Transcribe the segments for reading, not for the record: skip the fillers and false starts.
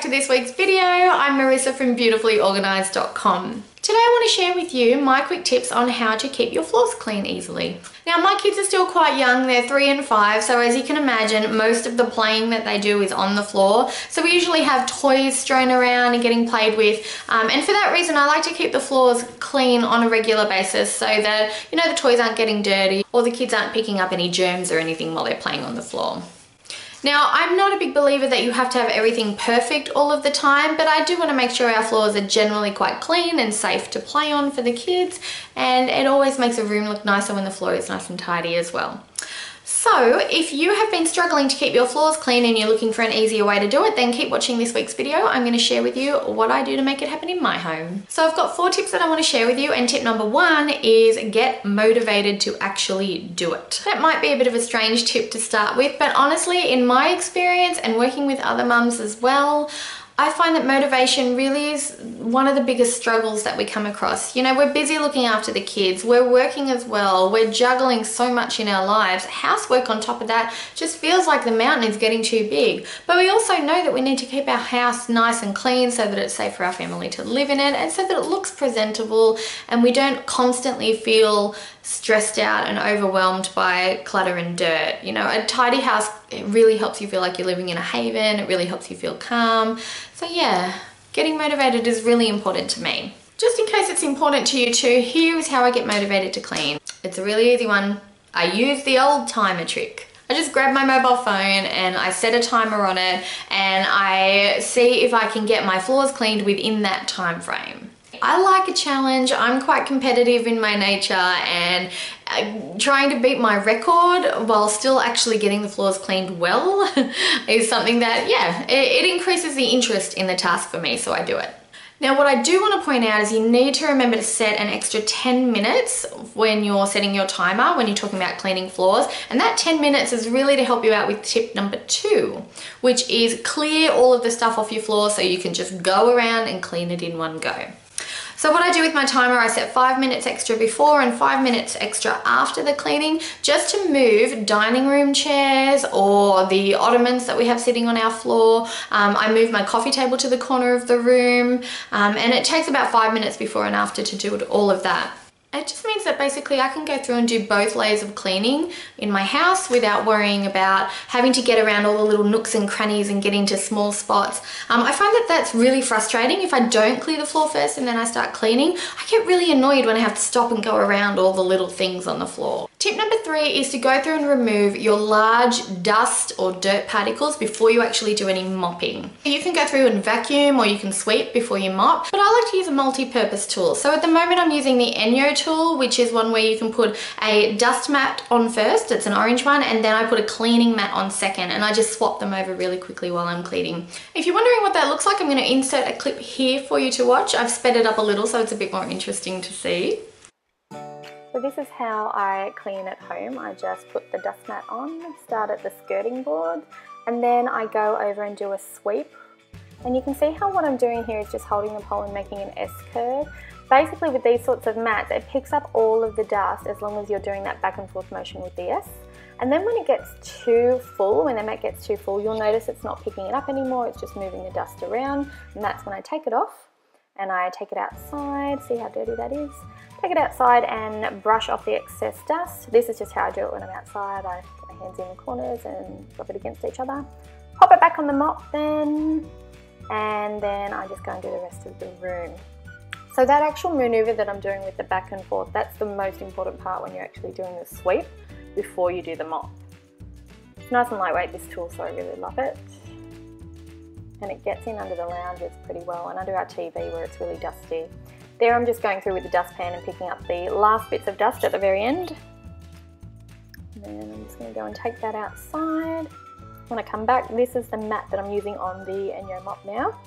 back to this week's video. I'm Marissa from beautifulyorganised.com. Today I want to share with you my quick tips on how to keep your floors clean easily. Now my kids are still quite young, they're 3 and 5, so as you can imagine, most of the playing that they do is on the floor. So we usually have toys strewn around and getting played with, and for that reason I like to keep the floors clean on a regular basis so that, you know, the toys aren't getting dirty or the kids aren't picking up any germs or anything while they're playing on the floor. Now, I'm not a big believer that you have to have everything perfect all of the time, but I do want to make sure our floors are generally quite clean and safe to play on for the kids, and it always makes a room look nicer when the floor is nice and tidy as well. So if you have been struggling to keep your floors clean and you're looking for an easier way to do it, then keep watching this week's video. I'm going to share with you what I do to make it happen in my home. So I've got 4 tips that I want to share with you, and tip number 1 is get motivated to actually do it. That might be a bit of a strange tip to start with, but honestly, in my experience and working with other mums as well, I find that motivation really is one of the biggest struggles that we come across. You know, we're busy looking after the kids, we're working as well, we're juggling so much in our lives. Housework on top of that just feels like the mountain is getting too big. But we also know that we need to keep our house nice and clean so that it's safe for our family to live in it and so that it looks presentable and we don't constantly feel stressed out and overwhelmed by clutter and dirt. You know, a tidy house, it really helps you feel like you're living in a haven. It really helps you feel calm. So yeah, getting motivated is really important to me. Just in case it's important to you too, here is how I get motivated to clean. It's a really easy one. I use the old timer trick. I just grab my mobile phone and I set a timer on it and I see if I can get my floors cleaned within that time frame. I like a challenge. I'm quite competitive in my nature, and trying to beat my record while still actually getting the floors cleaned well is something that, yeah, it increases the interest in the task for me, so I do it. Now, what I do want to point out is you need to remember to set an extra 10 minutes when you're setting your timer, when you're talking about cleaning floors. And that 10 minutes is really to help you out with tip number 2, which is clear all of the stuff off your floor so you can just go around and clean it in one go. So what I do with my timer, I set 5 minutes extra before and 5 minutes extra after the cleaning, just to move dining room chairs or the ottomans that we have sitting on our floor. I move my coffee table to the corner of the room, and it takes about 5 minutes before and after to do all of that. It just means that basically I can go through and do both layers of cleaning in my house without worrying about having to get around all the little nooks and crannies and get into small spots. I find that that's really frustrating. If I don't clear the floor first and then I start cleaning, I get really annoyed when I have to stop and go around all the little things on the floor. Tip number 3 is to go through and remove your large dust or dirt particles before you actually do any mopping. You can go through and vacuum or you can sweep before you mop, but I like to use a multi-purpose tool. So at the moment I'm using the Enyo tool, which is one where you can put a dust mat on first, it's an orange one, and then I put a cleaning mat on second, and I just swap them over really quickly while I'm cleaning. If you're wondering what that looks like, I'm going to insert a clip here for you to watch. I've sped it up a little so it's a bit more interesting to see. So this is how I clean at home. I just put the dust mat on, start at the skirting board, and then I go over and do a sweep. And you can see how what I'm doing here is just holding the pole and making an S-curve. Basically with these sorts of mats, it picks up all of the dust as long as you're doing that back and forth motion with the S. And then when it gets too full, when the mat gets too full, you'll notice it's not picking it up anymore, it's just moving the dust around, and that's when I take it off and I take it outside. See how dirty that is? Take it outside and brush off the excess dust. This is just how I do it when I'm outside. I get my hands in the corners and rub it against each other. Pop it back on the mop then, and then I just go and do the rest of the room. So that actual maneuver that I'm doing with the back and forth, that's the most important part when you're actually doing the sweep before you do the mop. It's nice and lightweight, this tool, so I really love it. And it gets in under the lounges pretty well and under our TV where it's really dusty. There I'm just going through with the dustpan and picking up the last bits of dust at the very end. And then I'm just going to go and take that outside. When I come back, this is the mat that I'm using on the Enyo mop now.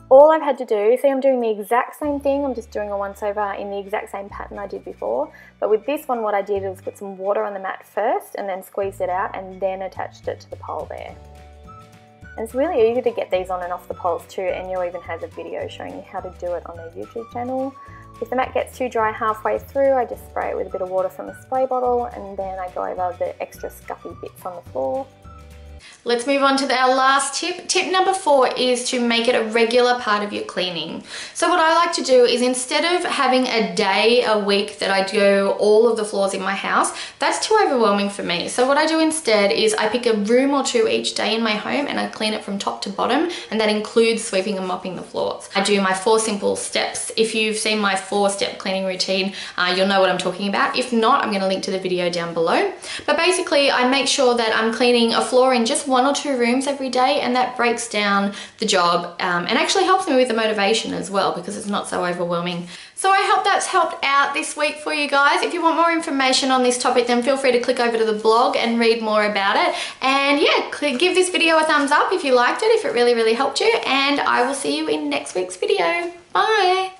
All I've had to do, see I'm doing the exact same thing, I'm just doing a once over in the exact same pattern I did before, but with this one what I did was put some water on the mat first and then squeezed it out and then attached it to the pole there. And it's really easy to get these on and off the poles too, and Enyo even has a video showing you how to do it on their YouTube channel. If the mat gets too dry halfway through, I just spray it with a bit of water from a spray bottle and then I go over the extra scuffy bits on the floor. Let's move on to our last tip. Tip number 4 is to make it a regular part of your cleaning. So what I like to do is, instead of having a day a week that I do all of the floors in my house, that's too overwhelming for me. So what I do instead is I pick a room or two each day in my home and I clean it from top to bottom, and that includes sweeping and mopping the floors. I do my 4 simple steps. If you've seen my 4-step cleaning routine, you'll know what I'm talking about. If not, I'm going to link to the video down below. But basically I make sure that I'm cleaning a floor in just 1 or 2 rooms every day, and that breaks down the job and actually helps me with the motivation as well, because it's not so overwhelming. So I hope that's helped out this week for you guys. If you want more information on this topic, then feel free to click over to the blog and read more about it. And yeah, give this video a thumbs up if you liked it, if it really helped you, and I will see you in next week's video. Bye!